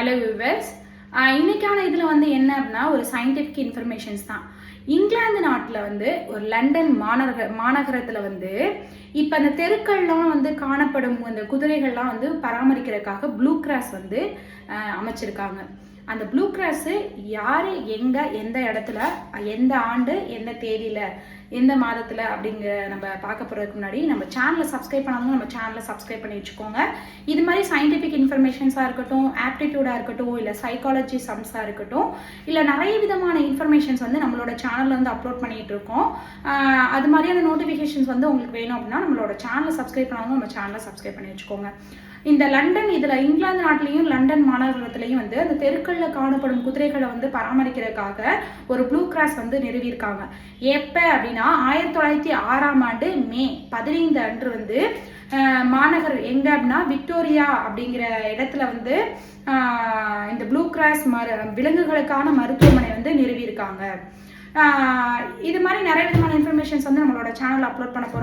Hello viewers, இன்னைக்கான இதில் வந்து என்ன அப்படின்னா ஒரு சயின்டிஃபிக் இன்ஃபர்மேஷன்ஸ் தான். இங்கிலாந்து நாட்டில் வந்து ஒரு லண்டன் மாநகரத்தில் வந்து இப்போ அந்த தெருக்கள்லாம் வந்து காணப்படும் அந்த குதிரைகள்லாம் வந்து பராமரிக்கிறதுக்காக ப்ளூ கிராஸ் வந்து அமைச்சிருக்காங்க. அந்த ப்ளூ கிராஸு யார் எங்கே எந்த இடத்துல எந்த ஆண்டு எந்த தேதியில் எந்த மாதத்தில் அப்படிங்கிற நம்ம பார்க்க போகிறதுக்கு முன்னாடி நம்ம சேனலை சப்ஸ்கிரைப் பண்ணாலும் நம்ம சேனலை சப்ஸ்கிரைப் பண்ணி வச்சுக்கோங்க. இது மாதிரி சயின்டிஃபிக் இன்ஃபர்மேஷன்ஸாக இருக்கட்டும், ஆப்டிடியூடாக இருக்கட்டும், இல்லை சைக்காலஜி சம்ஸாக இருக்கட்டும், இல்லை நிறைய விதமான இன்ஃபர்மேஷன்ஸ் வந்து நம்மளோட சேனலில் வந்து அப்லோட் பண்ணிகிட்டு இருக்கோம். அது மாதிரியான நோட்டிஃபிகேஷன்ஸ் வந்து உங்களுக்கு வேணும் அப்படின்னா நம்மளோட சேனலை சப்ஸ்கிரைப் பண்ணாலும் நம்ம சேனலை சப்ஸ்கிரைப் பண்ணி வச்சுக்கோங்க. இந்த லண்டன் இதில் இங்கிலாந்து நாட்டிலையும் லண்டன் மாநகரத்துலையும் வந்து அந்த தெருக்களில் காணப்படும் குதிரைகளை வந்து பராமரிக்கிறதுக்காக ஒரு ப்ளூ கிராஸ் வந்து நிறுவியிருக்காங்க. எப்போ அப்படின்னா 1906ஆம் ஆண்டு மே 15 அன்று வந்து மாநகர் எங்கே அப்படின்னா விக்டோரியா அப்படிங்கிற இடத்துல வந்து இந்த ப்ளூ கிராஸ் விலங்குகளுக்கான மருத்துவமனை வந்து நிறுவியிருக்காங்க. இது மாதிரி நிறைய விதமான இன்ஃபர்மேஷன்ஸ் வந்து நம்மளோட சேனல் அப்லோட் பண்ண போகிறோம்.